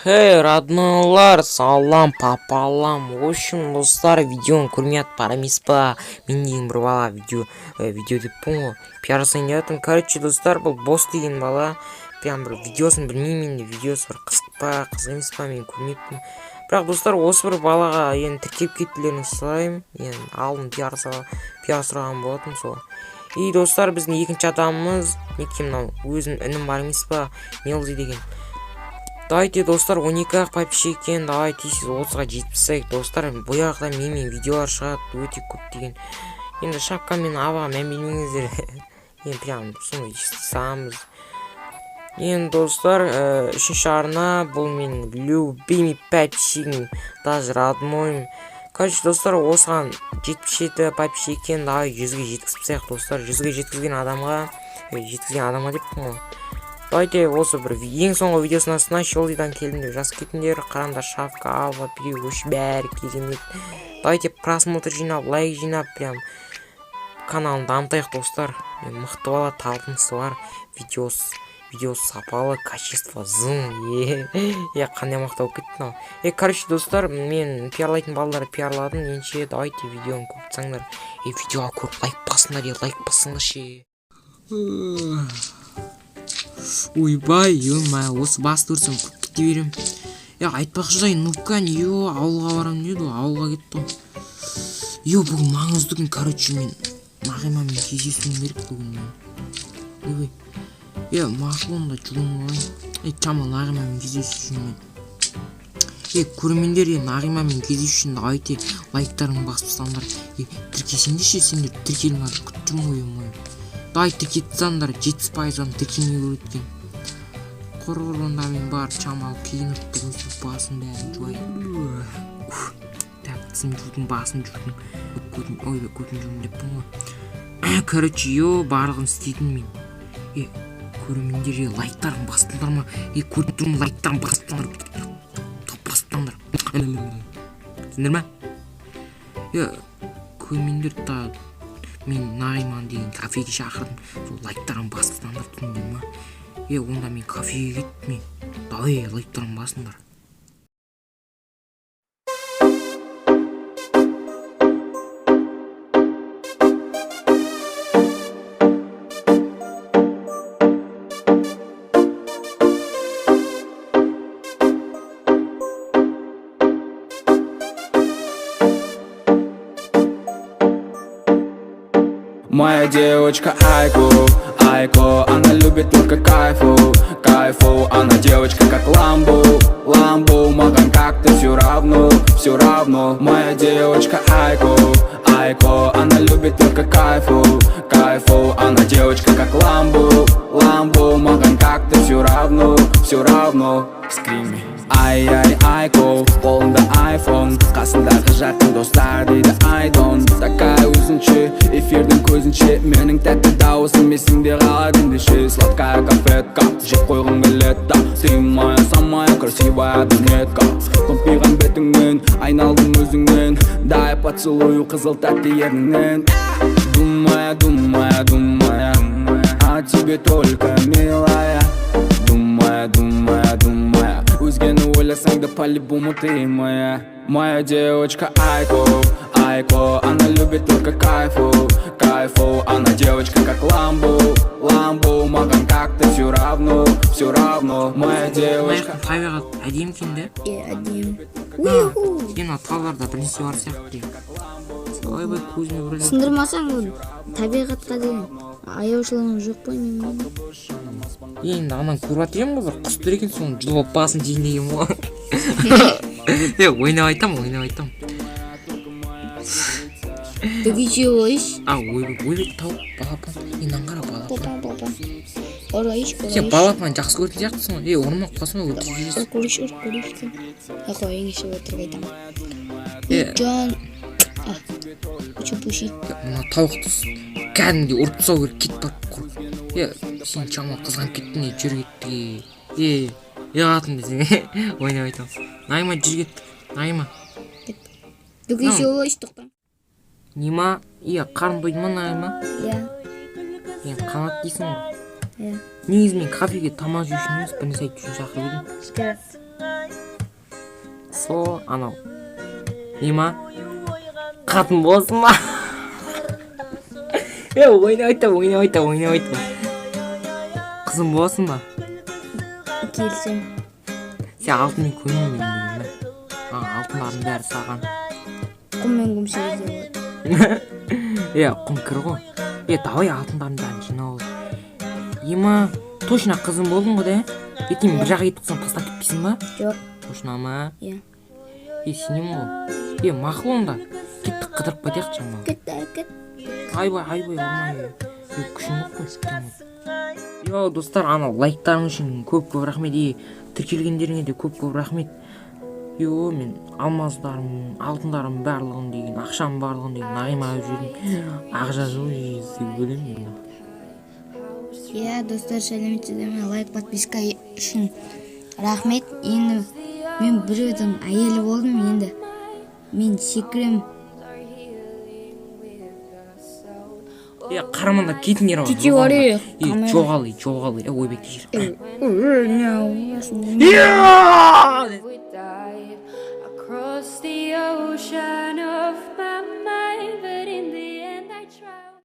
Хей, роднойлар, салам папалам. В общем, достар, видеоны көрмей барамыз ба? Мен деген бір бала видео деп ғой. Пиар жасайын деп жатырмын. Короче, достар, бұл бос деген бала. Прям бір видеосын білмеймін, видеосы бір қызық па, қызық емес па, мен көрмеппін. Бірақ достар, осы бір балаға енді тіркеп кетулерін сұраймын. Енді алдын пиар сұраған болатын сол. И достар, біздің екінші адамымыз, неке мынау өзінің інім бар емес па, Мелзи деген. Давайте, достар, 12-ақ папише екен, давай тез 30-ға жетпісек, достар, бұяқта менімен видеолар шығады, өте көп деген. Енді шапка мен аваға мән бермеңіздер. Енді прям соны естісамыз. Енді достар, үшінші арна, бұл мен любимый папишегім, даже родной. Короче, достар, осыған 77 папише екен, давай 100-ге жеткізсек, достар, 100-ге жеткізген адамға деп қой. Давайте осы бір ең соңғы видеосының астына Шолдидан келдім деп жазып кетіңдер. Қараңдар, шапка, ава, переуш, бәрі келген еді. Давайте просмотр жинап, лайк жинап, прям каналын дамытайық, достар. Мықты бала, талпынысы бар, видеосы сапалы, качество зың. Қандай мақтау кетті мынау. Короче, достар, мен пиарлайтын балаларды пиарладым. Енше, давайте видеоны көп жасаңдар. Видеоға көп лайк басыңдар, лайк басыңдаршы. Ойбай, ё-моё, осы басты өрсем көп кете берем. Айтпақшы жай, ну-ка, ауылға барам деді, ауылға кетті ғой. Бұл маңызды күн, короче, мен Нағимамен кездесуім керек бүгін. Ойбай. Мақұлында жұлым ғой. Чамал Нағимамен кездесу үшін мен. Көрмендер, Нағимамен кездесу үшін давайте лайктарын басып салыңдар. Тіркесеңдерші, сендер тіркеліңдер, күттім ғой. Давай тіркетсаңдар, 70%-ан тіркелмей көретін. Құрғырында мен бар, Чамал киініп тұғызып басын бәрін жуай. Тәптісін жүрдің, басын жүрдің. Ойбай, көтін жүрдің деппін ғой. Короче, барлығын істейтін мен. Көрімендер, лайктарын бастыңдар ма? Көріп тұрмын, лайктарын бастыңдар. Түсіндір ма? Көрімендер, мен Нағиман деген кафеге шақырдым. Сол лайктарын бастыңдар, түсіндір ма? Онда мен кафеге кеттім. Давай, лайктарын басыңдар. Моя девочка Айко, она любит только кайфу, она девочка как ламбу, маған как-то все равно. Моя девочка Айко, она любит только кайфу, она девочка как ламбу, маған как-то все равно. Скрими. Ай-ай, Айко, қолында айфон, қасындағы жақын достар дейді айдон. Такая өзінше, эфирдің көзінше, менің тәтті дауысым есіңде қалады ендеше. Сладкая конфетка, жеп қойғым келеді, сыймая самая красивая брюнетка. Томпиған бетіңнен, айналдым өзіңнен, дай поцелую қызыл тәтті ерніңнен. Думая, а тебе только милая. Думая, өзгені ойласаң да по-любому ты моя. Моя девочка Айко, она любит только кайфу, она девочка как ламбу, маған как-то все равно. Моя девочка. Табиғат әдем екен де? Әдем. Сен талдарда бірнесе бар сияқты. Ойбай, көзіме көріледі. Сындырмасаң, табиғатқа деген аяушылығың жоқ қой мен. Енді анан көріп атырем ғой, бір құстыр екен, соны жұлып басын жейін деген ғой. Ойнап айтам. Дүгейше ойш. Ойбай, тауып, балапан. Енан қара балапан. Орайш. Сен балапан жақсы көретін сияқтысың ғой. Ұрмақ қасыма өтіргейсің. Көріш. Қойын еші өтіріп айтам. Жан. Пуши. Мына тауықты кәдімге ұрып тастау керек, кет барып құр. Сен Чамал қызған кеттің, жүр кетті. Қатын десең, ойнап айтам. Нағима жүр кет, Нағима. Дүгейше ойш тоқтан. Нема? Қарын тойды ма, нағи ма? Иә. Қанат дейсің ғой. Иә. Негізі мен кафеге тамақ жеу үшін емес, бір нәрсе айту үшін шақырып едім. Со, анау. Нема? Қатын болсын ба? Ойнап айтам. Қызым болсын ба? Келсем. Сен алтынмен көмеймін деген бе? Алтындардың бәрі саған. Құммен көмсе де болады. Құм кір ғой. Давай алтындардың бәрін жинау. Ема, точно қызым болдың ғой да? Ертең бір жаққа кетіп қалсаң тастап кетпейсің ба? Жоқ. Точно ма? Иә. Сенемін ғой. Мақұл онда. Кеттік қыдырып кетейік жаңағы. Кет. Айбай, ұрмай. Күшің жоқ қой. Достар, анау лайктарың үшін көп рахмет. Тіркелгендеріңе де көп рахмет. Мен алмаздарым, алтындарым барлығын деген, ақшам барлығын деген нағима өліп жүрдім. Ақжа жол бөлемін. Достар, сәлеметсіздер ме? Лайк, подписка үшін рахмет. Енді мен біреудің әйелі болдым, енді мен секірем. Қараманда кетіңдер ғой. Кете барайық. Жоғалы. Ойбек жер. Across the